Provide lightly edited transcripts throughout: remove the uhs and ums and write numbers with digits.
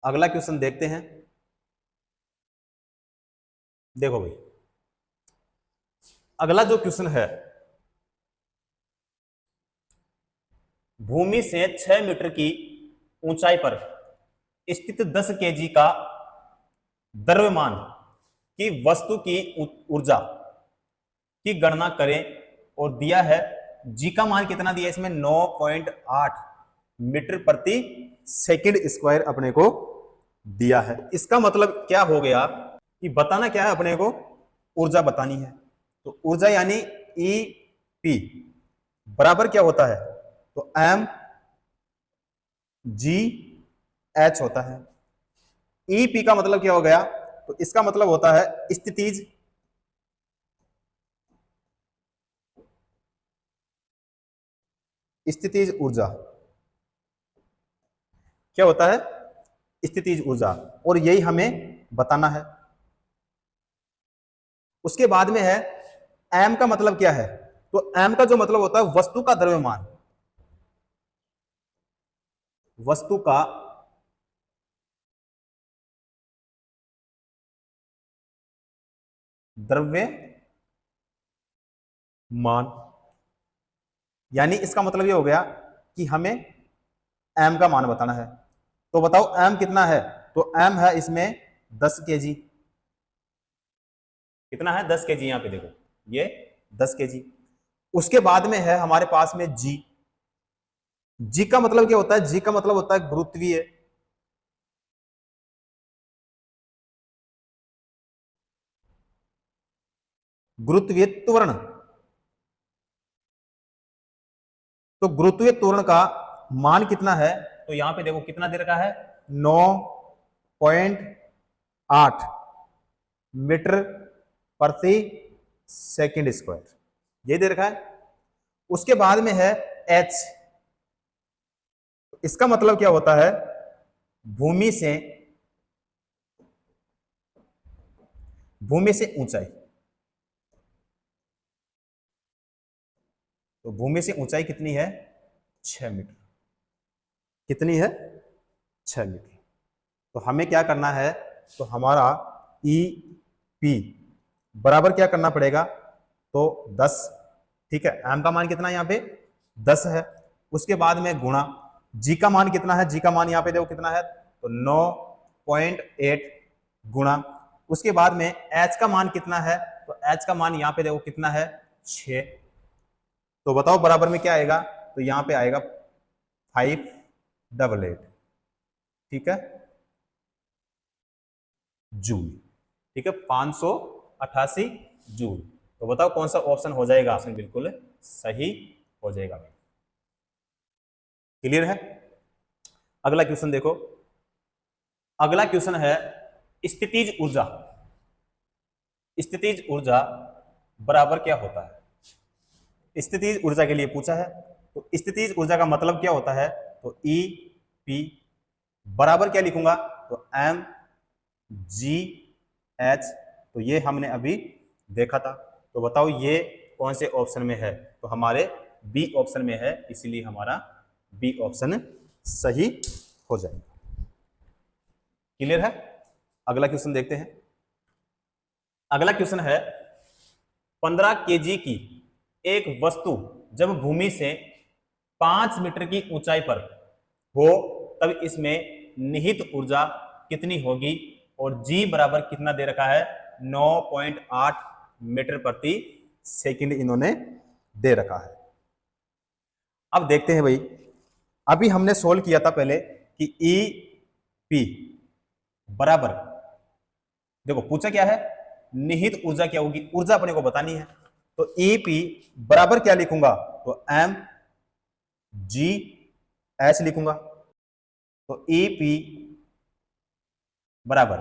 अगला क्वेश्चन देखते हैं। देखो भाई, अगला जो क्वेश्चन है, भूमि से 6 मीटर की ऊंचाई पर स्थित 10 केजी का द्रव्यमान की वस्तु की ऊर्जा की गणना करें और दिया है जी का मान कितना दिया इसमें 9.8 मीटर प्रति सेकंड स्क्वायर अपने को दिया है। इसका मतलब क्या हो गया कि बताना क्या है अपने को, ऊर्जा बतानी है। तो ऊर्जा यानी ई पी बराबर क्या होता है, तो एम जी एच होता है। ई पी का मतलब क्या हो गया, तो इसका मतलब होता है स्थितिज स्थितिज ऊर्जा। क्या होता है, स्थितिज ऊर्जा, और यही हमें बताना है। उसके बाद में है एम का मतलब क्या है, तो एम का जो मतलब होता है वस्तु का द्रव्यमान, वस्तु का द्रव्यमान, यानी इसका मतलब ये हो गया कि हमें एम का मान बताना है। तो बताओ एम कितना है, तो एम है इसमें 10 केजी। कितना है, 10 केजी। यहां पे देखो ये 10 केजी। उसके बाद में है हमारे पास में जी। जी का मतलब क्या होता है, जी का मतलब होता है गुरुत्वीय, गुरुत्वीय त्वरण। तो गुरुत्वीय त्वरण का मान कितना है, तो यहां पे देखो कितना दे रखा है, 9.8 मीटर प्रति सेकंड स्क्वायर, ये दे रखा है। उसके बाद में है एच। इसका मतलब क्या होता है, भूमि से ऊंचाई। तो भूमि से ऊंचाई कितनी है, 6 मीटर। कितनी है, 6 मीटर। तो हमें क्या करना है, तो हमारा ई पी बराबर क्या करना पड़ेगा, तो 10। ठीक है, एम का मान कितना है यहाँ पे 10 है। उसके बाद में गुणा जी का मान कितना है, जी का मान यहाँ पे देखो कितना है, तो 9.8 गुणा। उसके बाद में एच का मान कितना है, तो एच का मान यहाँ पे देखो कितना है, 6। तो बताओ बराबर में क्या आएगा, तो यहाँ पे आएगा 588। ठीक है, जूल। ठीक है, 588 जूल। तो बताओ कौन सा ऑप्शन हो जाएगा, ऑप्शन बिल्कुल सही हो जाएगा। क्लियर है। अगला क्वेश्चन देखो। अगला क्वेश्चन है स्थितिज ऊर्जा। स्थितिज ऊर्जा बराबर क्या होता है, स्थितिज ऊर्जा के लिए पूछा है। तो स्थितिज ऊर्जा का मतलब क्या होता है, तो ई पी बराबर क्या लिखूंगा, तो एम जी एच। तो ये हमने अभी देखा था। तो बताओ ये कौन से ऑप्शन में है, तो हमारे बी ऑप्शन में है, इसीलिए हमारा बी ऑप्शन सही हो जाएगा। क्लियर है। अगला क्वेश्चन देखते हैं। अगला क्वेश्चन है 15 केजी की एक वस्तु जब भूमि से 5 मीटर की ऊंचाई पर हो तब इसमें निहित ऊर्जा कितनी होगी, और जी बराबर कितना दे रखा है, 9.8 मीटर प्रति सेकंड इन्होंने दे रखा है। अब देखते हैं भाई, अभी हमने सोल्व किया था पहले कि ई पी बराबर, देखो पूछा क्या है, निहित ऊर्जा क्या होगी, ऊर्जा अपने को बतानी है। तो ई पी बराबर क्या लिखूंगा, तो एम जी एच लिखूंगा। तो ई पी बराबर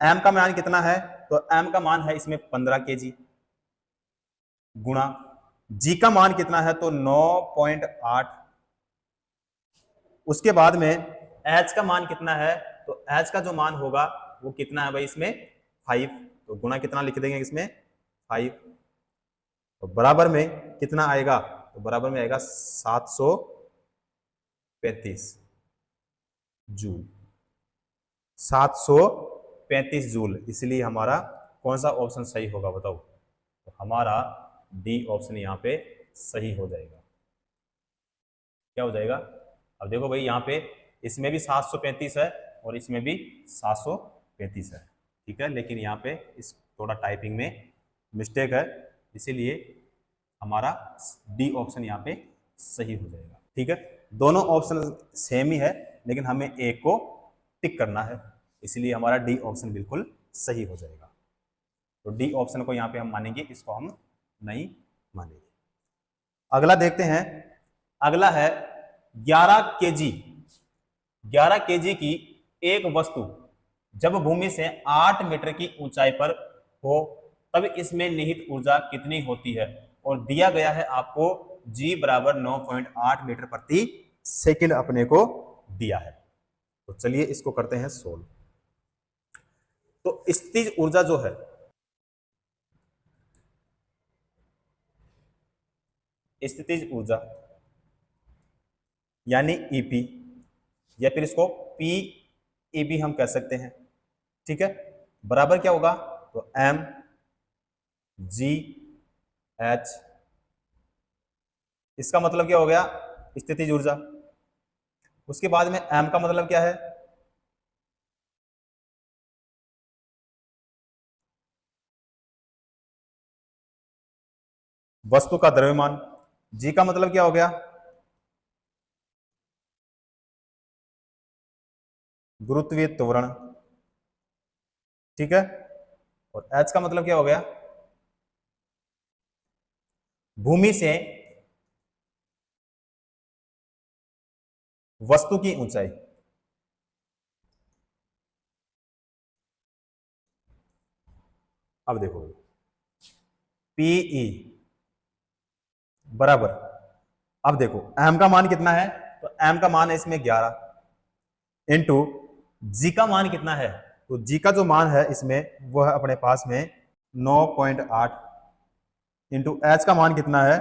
एम का मान कितना है, तो एम का मान है इसमें 15 केजी गुणा जी का मान कितना है, तो 9.8। उसके बाद में एच का मान कितना है, तो एच का जो मान होगा वो कितना है भाई इसमें 5। तो गुणा कितना लिख देंगे इसमें 5। तो बराबर में कितना आएगा, तो बराबर में आएगा 735 जूल। 735 जूल। इसलिए हमारा कौन सा ऑप्शन सही होगा बताओ? तो हमारा डी ऑप्शन यहाँ पे सही हो जाएगा। क्या हो जाएगा? अब देखो भाई, यहाँ पे इसमें भी 735 है और इसमें भी 735 है, ठीक है, लेकिन यहाँ पे इस थोड़ा टाइपिंग में मिस्टेक है, इसीलिए हमारा डी ऑप्शन यहाँ पे सही हो जाएगा। ठीक है, दोनों ऑप्शन सेम ही है, लेकिन हमें एक को टिक करना है, इसलिए हमारा डी ऑप्शन बिल्कुल सही हो जाएगा। तो डी ऑप्शन को यहाँ पे हम मानेंगे, इसको हम नहीं मानेंगे। अगला देखते हैं। अगला है 11 केजी। 11 केजी की एक वस्तु जब भूमि से 8 मीटर की ऊंचाई पर हो तब इसमें निहित ऊर्जा कितनी होती है? और दिया गया है आपको G बराबर 9.8 मीटर प्रति सेकंड अपने को दिया है। तो चलिए इसको करते हैं सोल्व। तो स्थितिज ऊर्जा जो है, स्थितिज ऊर्जा यानी ईपी, या फिर इसको पीईबी हम कह सकते हैं, ठीक है, बराबर क्या होगा? तो एम जी एच, इसका मतलब क्या हो गया? स्थितिज ऊर्जा। उसके बाद में एम का मतलब क्या है? वस्तु का द्रव्यमान। जी का मतलब क्या हो गया? गुरुत्वीय त्वरण, ठीक है, और एच का मतलब क्या हो गया? भूमि से वस्तु की ऊंचाई। अब देखो, पीई बराबर, अब देखो एम का मान कितना है? तो एम का मान है इसमें 11 इंटू जी का मान कितना है? तो जी का जो मान है इसमें वो है अपने पास में 9.8 इंटू एच का मान कितना है?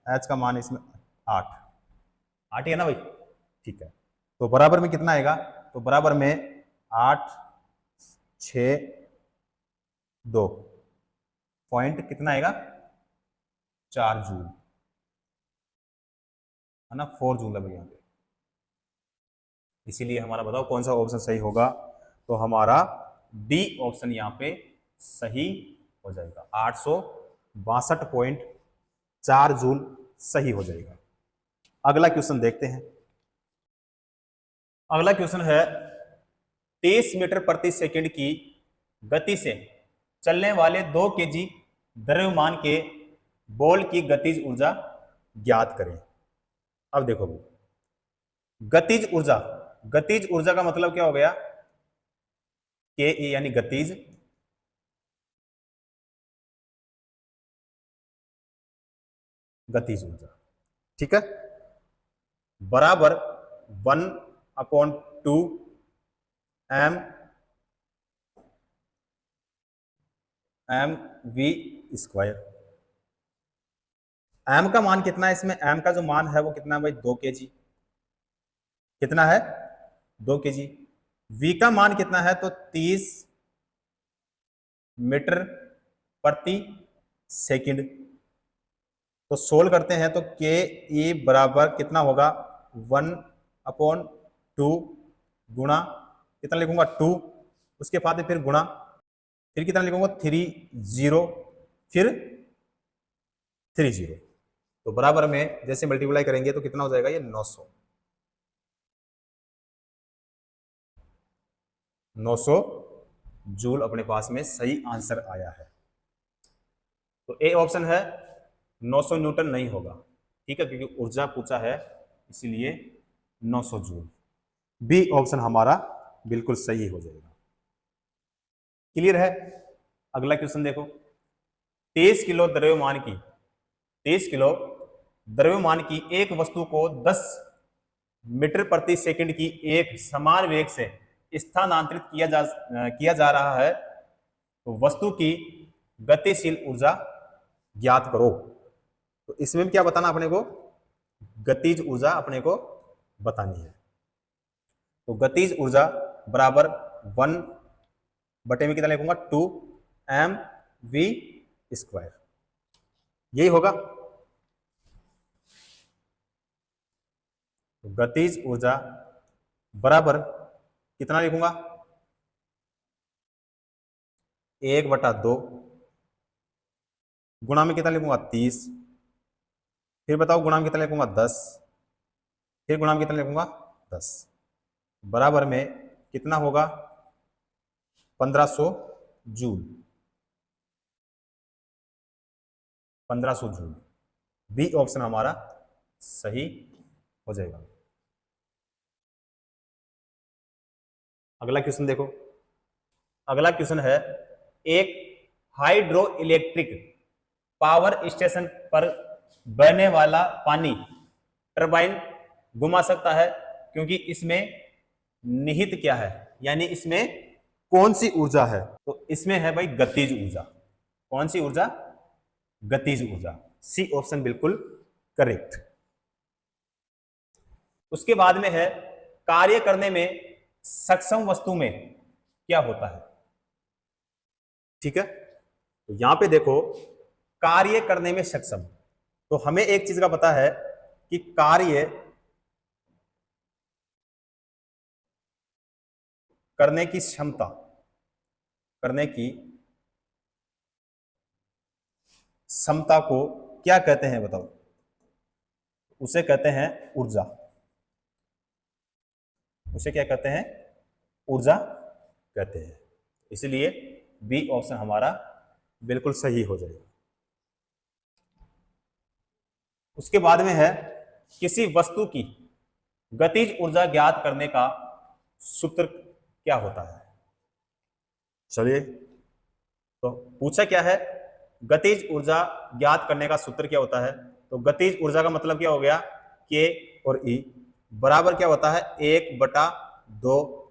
एच का मान इसमें 8 ही है ना भाई, ठीक है। तो बराबर में कितना आएगा? तो बराबर में 8 6 2 पॉइंट कितना आएगा? 4 जूल, है ना, 4 जूल है यहाँ पे। इसीलिए हमारा बताओ कौन सा ऑप्शन सही होगा? तो हमारा डी ऑप्शन यहाँ पे सही हो जाएगा। 862.4 जूल सही हो जाएगा। अगला क्वेश्चन देखते हैं। अगला क्वेश्चन है 23 मीटर प्रति सेकंड की गति से चलने वाले 2 केजी द्रव्यमान के बॉल की गतिज ऊर्जा ज्ञात करें। अब देखो, गतिज ऊर्जा, गतिज ऊर्जा का मतलब क्या हो गया? के ई यानी गतिज, गतिज ऊर्जा, ठीक है, बराबर 1/2 एम वी स्क्वायर। एम का मान कितना है इसमें? एम का जो मान है वो कितना है भाई? 2 केजी। कितना है? 2 केजी। वी का मान कितना है? तो 30 मीटर प्रति सेकंड। तो सोल्व करते हैं तो के ई बराबर कितना होगा? 1/2 गुणा कितना लिखूंगा? 2, उसके बाद फिर गुणा, फिर कितना लिखूंगा? 30, फिर 30। तो बराबर में जैसे मल्टीप्लाई करेंगे तो कितना हो जाएगा? ये 900 जूल अपने पास में सही आंसर आया है। तो ए ऑप्शन है 900 न्यूटन नहीं होगा, ठीक है, क्योंकि ऊर्जा पूछा है इसीलिए 900 जूल। बी ऑप्शन हमारा बिल्कुल सही हो जाएगा। क्लियर है? अगला क्वेश्चन देखो। 23 किलो द्रव्यमान की 23 किलो द्रव्यमान की एक वस्तु को 10 मीटर प्रति सेकंड की एक समान वेग से स्थानांतरित किया जा रहा है, तो वस्तु की गतिशील ऊर्जा ज्ञात करो। तो इसमें क्या बताना अपने को? गतिज ऊर्जा अपने को बतानी है। तो गतिज ऊर्जा बराबर 1 बटे में कितना लिखूंगा 2mv², यही होगा। तो गतिज ऊर्जा बराबर कितना लिखूंगा 1/2 गुणा में कितना लिखूंगा 30, फिर बताओ गुणा में कितना लिखूंगा 10, फिर गुणा में कितना लिखूंगा 10, बराबर में कितना होगा 1500 जूल। 1500 जूल, बी ऑप्शन हमारा सही हो जाएगा। अगला क्वेश्चन देखो, अगला क्वेश्चन है एक हाइड्रो इलेक्ट्रिक पावर स्टेशन पर बहने वाला पानी टरबाइन घुमा सकता है क्योंकि इसमें निहित क्या है, यानी इसमें कौन सी ऊर्जा है। तो इसमें है भाई गतिज ऊर्जा। कौन सी ऊर्जा? गतिज ऊर्जा। सी ऑप्शन बिल्कुल करेक्ट। उसके बाद में है कार्य करने में सक्षम वस्तु में क्या होता है। ठीक है, तो यहां पे देखो कार्य करने में सक्षम, तो हमें एक चीज का पता है कि कार्य करने की क्षमता, करने की क्षमता को क्या कहते हैं बताओ? उसे कहते हैं ऊर्जा। उसे क्या कहते हैं? ऊर्जा कहते हैं। इसलिए बी ऑप्शन हमारा बिल्कुल सही हो जाएगा। उसके बाद में है किसी वस्तु की गतिज ऊर्जा ज्ञात करने का सूत्र क्या होता है। चलिए, तो पूछा क्या है, गतिज ऊर्जा ज्ञात करने का सूत्र क्या होता है। तो गतिज ऊर्जा का मतलब क्या हो गया, के और ई बराबर क्या होता है 1/2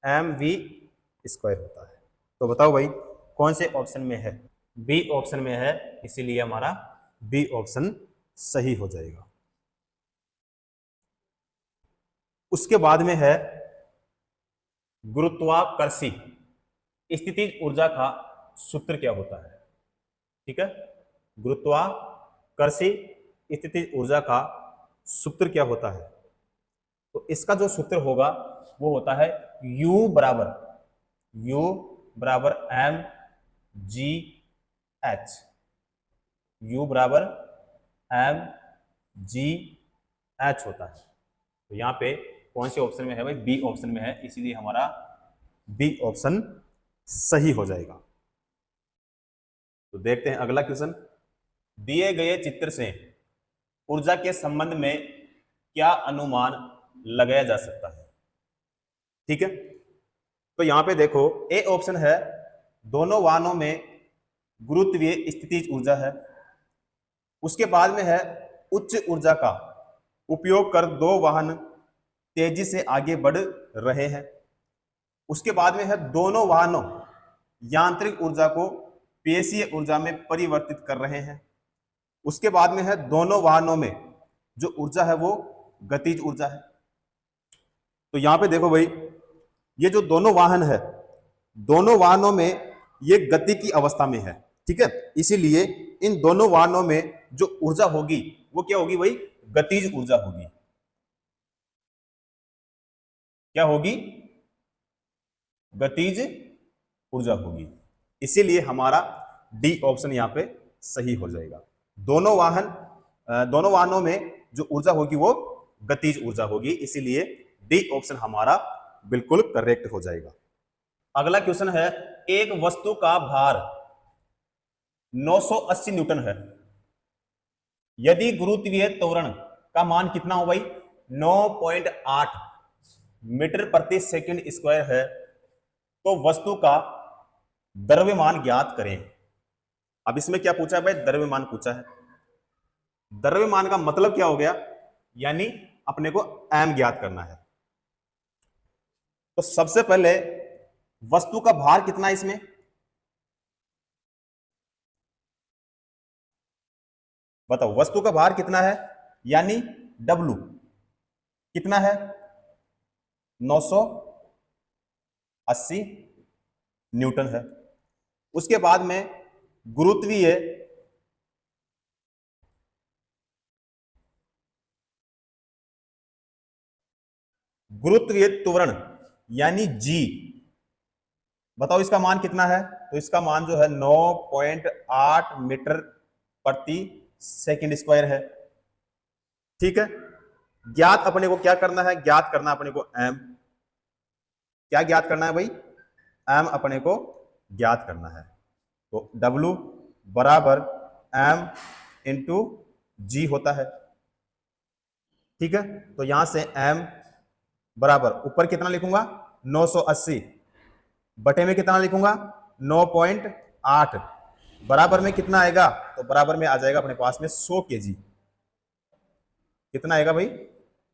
mv² होता है। तो बताओ भाई कौन से ऑप्शन में है? बी ऑप्शन में है, इसीलिए हमारा बी ऑप्शन सही हो जाएगा। उसके बाद में है गुरुत्वाकर्षी स्थितिज ऊर्जा का सूत्र क्या होता है। ठीक है, गुरुत्वाकर्षी स्थितिज ऊर्जा का सूत्र क्या होता है। तो इसका जो सूत्र होगा वो होता है U बराबर mgh। U बराबर mgh होता है। तो यहाँ पे कौन से ऑप्शन में है भाई? बी ऑप्शन में है, इसीलिए हमारा बी ऑप्शन सही हो जाएगा। तो देखते हैं अगला क्वेश्चन। दिए गए चित्र से ऊर्जा के संबंध में क्या अनुमान लगाया जा सकता है। ठीक है, तो यहां पे देखो ए ऑप्शन है दोनों वाहनों में गुरुत्वीय स्थितिज ऊर्जा है। उसके बाद में है उच्च ऊर्जा का उपयोग कर दो वाहन तेजी से आगे बढ़ रहे हैं। उसके बाद में है दोनों वाहनों यांत्रिक ऊर्जा को पेशीय ऊर्जा में परिवर्तित कर रहे हैं। उसके बाद में है दोनों वाहनों में जो ऊर्जा है वो गतिज ऊर्जा है। तो यहां पे देखो भाई, ये जो दोनों वाहन है, दोनों वाहनों में ये गति की अवस्था में है। ठीक है, इसीलिए इन दोनों वाहनों में जो ऊर्जा होगी वो क्या होगी भाई? गतिज ऊर्जा होगी। क्या होगी? गतिज ऊर्जा होगी। इसीलिए हमारा डी ऑप्शन यहां पे सही हो जाएगा। दोनों वाहनों में जो ऊर्जा होगी वो गतिज ऊर्जा होगी, इसीलिए डी ऑप्शन हमारा बिल्कुल करेक्ट हो जाएगा। अगला क्वेश्चन है एक वस्तु का भार 980 न्यूटन है। यदि गुरुत्वीय त्वरण का मान कितना हो भाई? 9.8 मीटर प्रति सेकंड स्क्वायर है, तो वस्तु का द्रव्यमान ज्ञात करें। अब इसमें क्या पूछा है भाई? द्रव्यमान पूछा है। द्रव्यमान का मतलब क्या हो गया? यानी अपने को m ज्ञात करना है। तो सबसे पहले वस्तु का भार कितना है इसमें? बताओ वस्तु का भार कितना है, यानी W कितना है? 900 80 न्यूटन है। उसके बाद में गुरुत्वीय त्वरण यानी जी, बताओ इसका मान कितना है? तो इसका मान जो है 9.8 मीटर प्रति सेकंड स्क्वायर है। ठीक है, ज्ञात अपने को क्या करना है? ज्ञात करना अपने को एम। क्या ज्ञात करना है भाई? एम अपने को ज्ञात करना है। तो W बराबर एम इंटू जी होता है। ठीक है, तो यहां से एम बराबर ऊपर कितना लिखूंगा? 980 बटे में कितना लिखूंगा? 9.8 बराबर में कितना आएगा? तो बराबर में आ जाएगा अपने पास में 100 केजी। कितना आएगा भाई?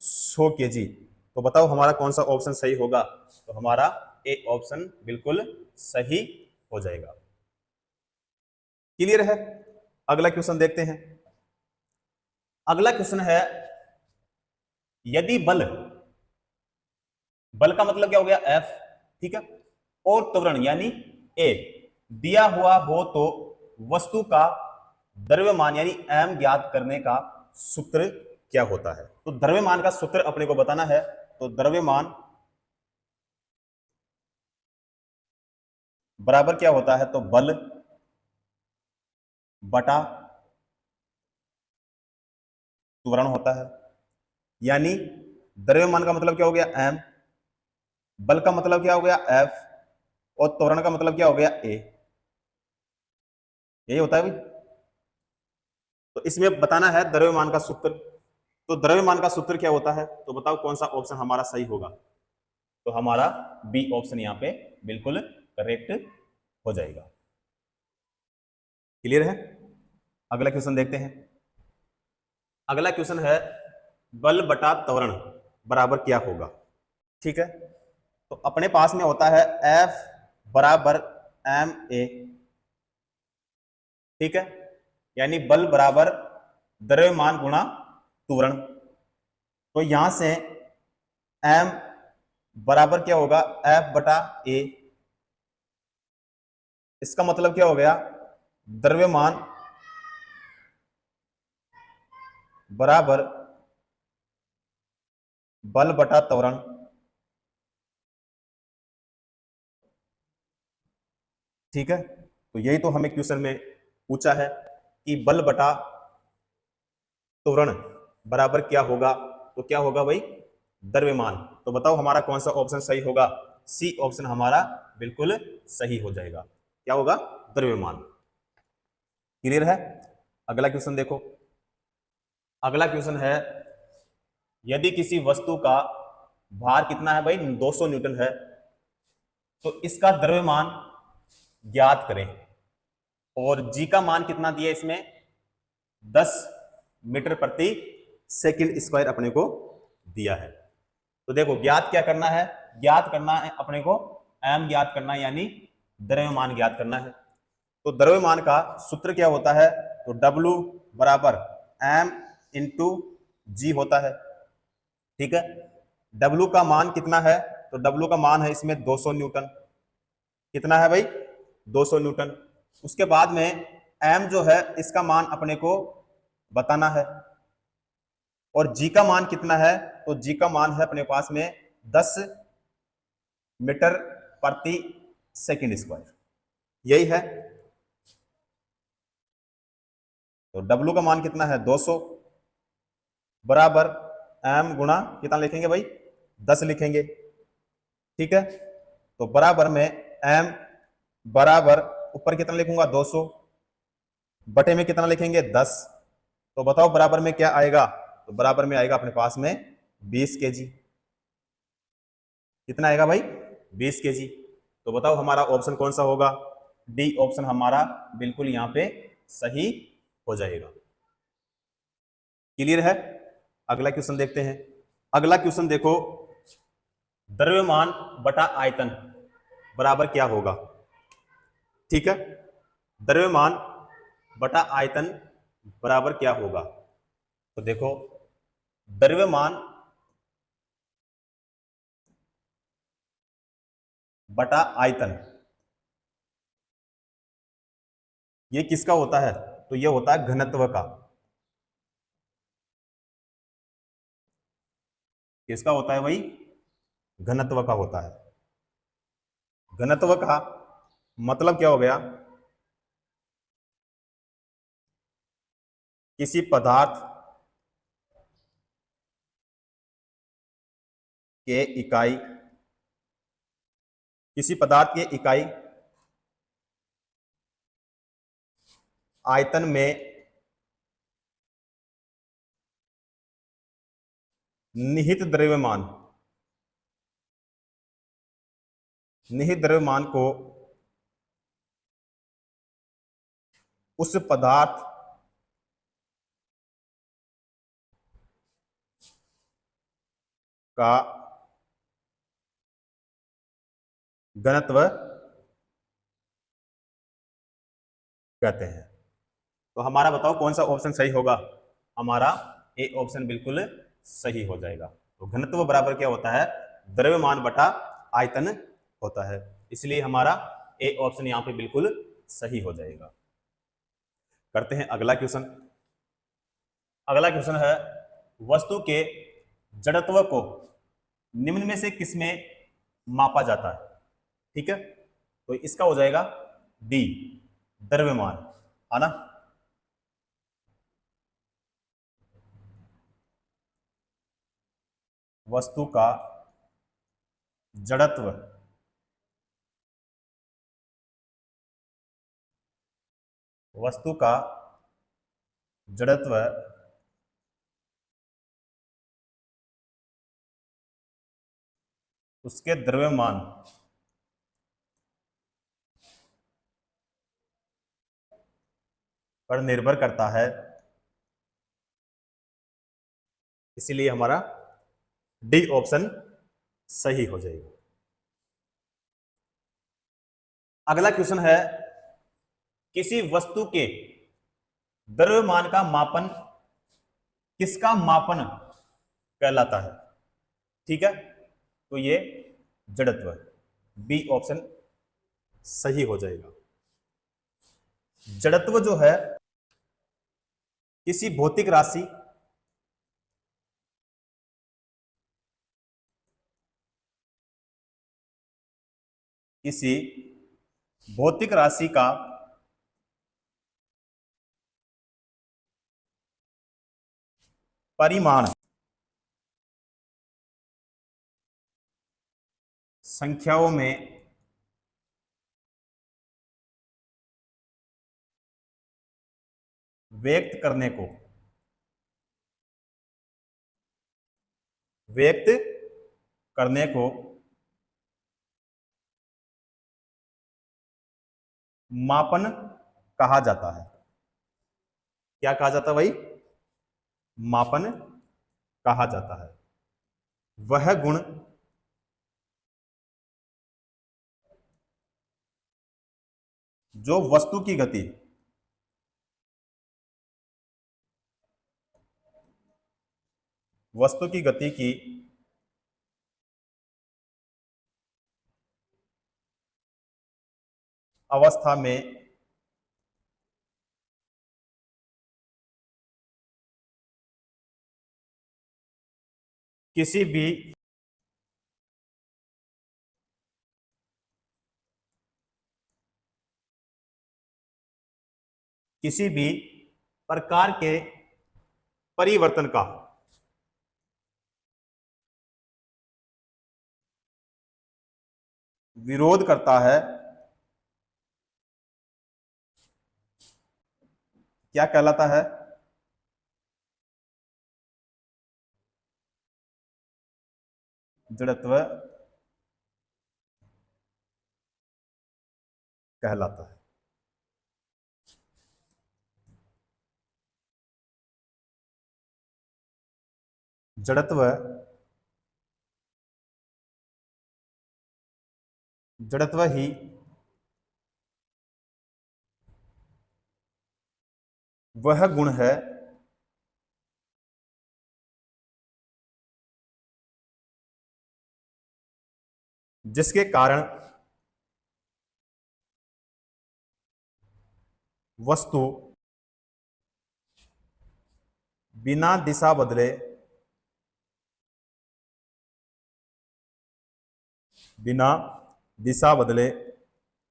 100 केजी। तो बताओ हमारा कौन सा ऑप्शन सही होगा? तो हमारा ए ऑप्शन बिल्कुल सही हो जाएगा। क्लियर है? अगला क्वेश्चन देखते हैं। अगला क्वेश्चन है, यदि बल का मतलब क्या हो गया? F, ठीक है, और त्वरण यानी A दिया हुआ हो तो वस्तु का द्रव्यमान यानी m ज्ञात करने का सूत्र क्या होता है? तो द्रव्यमान का सूत्र अपने को बताना है। तो द्रव्यमान बराबर क्या होता है? तो बल बटा त्वरण होता है। यानी द्रव्यमान का मतलब क्या हो गया? m, बल का मतलब क्या हो गया? F, और त्वरण का मतलब क्या हो गया? A। यही होता है भाई। तो इसमें बताना है द्रव्यमान का सूत्र। तो द्रव्यमान का सूत्र क्या होता है? तो बताओ कौन सा ऑप्शन हमारा सही होगा? तो हमारा बी ऑप्शन यहां पे बिल्कुल करेक्ट हो जाएगा। क्लियर है? अगला क्वेश्चन देखते हैं। अगला क्वेश्चन है, बल बटा त्वरण बराबर क्या होगा? ठीक है, तो अपने पास में होता है F बराबर ma। ठीक है, यानी बल बराबर द्रव्यमान गुणा त्वरण। तो यहां से m बराबर क्या होगा? F बटा a। इसका मतलब क्या हो गया? द्रव्यमान बराबर बल बटा त्वरण। ठीक है, तो यही तो हमें क्वेश्चन में पूछा है कि बल बटा त्वरण बराबर क्या होगा? तो क्या होगा भाई? द्रव्यमान। तो बताओ हमारा कौन सा ऑप्शन सही होगा? सी ऑप्शन हमारा बिल्कुल सही हो जाएगा। क्या होगा? द्रव्यमान। क्लियर है? अगला क्वेश्चन देखो। अगला क्वेश्चन है, यदि किसी वस्तु का भार कितना है भाई? 200 न्यूटन है, तो इसका द्रव्यमान ज्ञात करें। और जी का मान कितना दिया इसमें? 10 मीटर प्रति सेकंड स्क्वायर अपने को दिया है। तो देखो ज्ञात क्या करना है? ज्ञात करना है अपने को एम ज्ञात करना है, यानी द्रव्यमान ज्ञात करना है। तो द्रव्यमान का सूत्र क्या होता है? तो W बराबर एम इंटू जी होता है। ठीक है, W का मान कितना है? तो W का मान है इसमें 200 न्यूटन। कितना है भाई? 200 न्यूटन। उसके बाद में m जो है इसका मान अपने को बताना है। और g का मान कितना है? तो g का मान है अपने पास में 10 मीटर प्रति सेकंड स्क्वायर। यही है। तो W का मान कितना है? 200 बराबर m गुणा कितना लिखेंगे भाई? 10 लिखेंगे। ठीक है, तो बराबर में m बराबर ऊपर कितना लिखूंगा? 200 बटे में कितना लिखेंगे? 10। तो बताओ बराबर में क्या आएगा? तो बराबर में आएगा अपने पास में 20 केजी। कितना आएगा भाई? 20 केजी। तो बताओ हमारा ऑप्शन कौन सा होगा? डी ऑप्शन हमारा बिल्कुल यहां पे सही हो जाएगा। क्लियर है? अगला क्वेश्चन देखते हैं। अगला क्वेश्चन देखो, द्रव्यमान बटा आयतन बराबर क्या होगा? ठीक है, द्रव्यमान बटा आयतन बराबर क्या होगा? तो देखो द्रव्यमान बटा आयतन, ये किसका होता है? तो ये होता है घनत्व का। किसका होता है भाई? घनत्व का होता है। घनत्व का मतलब क्या हो गया? किसी पदार्थ के इकाई, किसी पदार्थ की इकाई आयतन में निहित द्रव्यमान, निहित द्रव्यमान को उस पदार्थ का घनत्व कहते हैं। तो हमारा बताओ कौन सा ऑप्शन सही होगा? हमारा ए ऑप्शन बिल्कुल सही हो जाएगा। तो घनत्व बराबर क्या होता है? द्रव्यमान बटा आयतन होता है। इसलिए हमारा ए ऑप्शन यहां पे बिल्कुल सही हो जाएगा। करते हैं अगला क्वेश्चन। अगला क्वेश्चन है, वस्तु के जड़त्व को निम्न में से किसमें मापा जाता है? ठीक है, तो इसका हो जाएगा डी, द्रव्यमान, है ना। वस्तु का जड़त्व वस्तु का जड़त्व उसके द्रव्यमान पर निर्भर करता है। इसीलिए हमारा डी ऑप्शन सही हो जाएगा। अगला क्वेश्चन है, किसी वस्तु के द्रव्यमान का मापन किसका मापन कहलाता है? ठीक है, तो ये जड़त्व, बी ऑप्शन सही हो जाएगा। जड़त्व जो है किसी भौतिक राशि किसी भौतिक राशि का परिमाण संख्याओं में व्यक्त करने को व्यक्त करने को मापन कहा जाता है। क्या कहा जाता है भाई? मापन कहा जाता है। वह गुण जो वस्तु की गति वस्तु की गति की अवस्था में किसी भी किसी भी प्रकार के परिवर्तन का विरोध करता है। क्या कहलाता है? जड़त्व कहलाता है। जड़त्व जड़त्व ही वह गुण है जिसके कारण वस्तु बिना दिशा बदले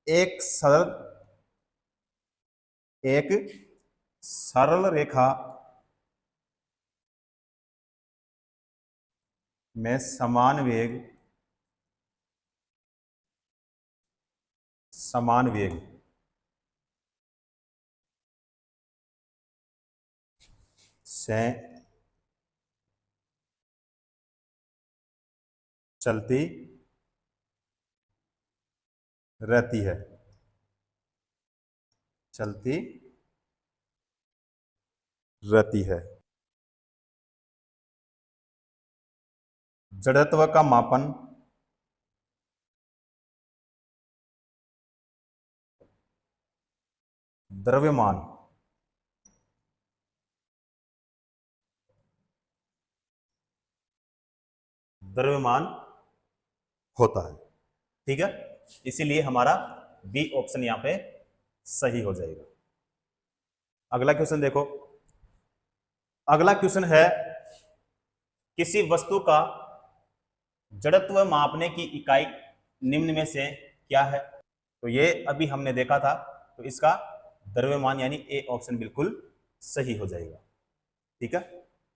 एक सरल रेखा में समान वेग से चलती रहती है। जड़त्व का मापन द्रव्यमान होता है। ठीक है, इसीलिए हमारा बी ऑप्शन यहां पे सही हो जाएगा। अगला क्वेश्चन देखो। अगला क्वेश्चन है, किसी वस्तु का जड़त्व मापने की इकाई निम्न में से क्या है? तो ये अभी हमने देखा था, तो इसका द्रव्यमान यानी ए ऑप्शन बिल्कुल सही हो जाएगा। ठीक है।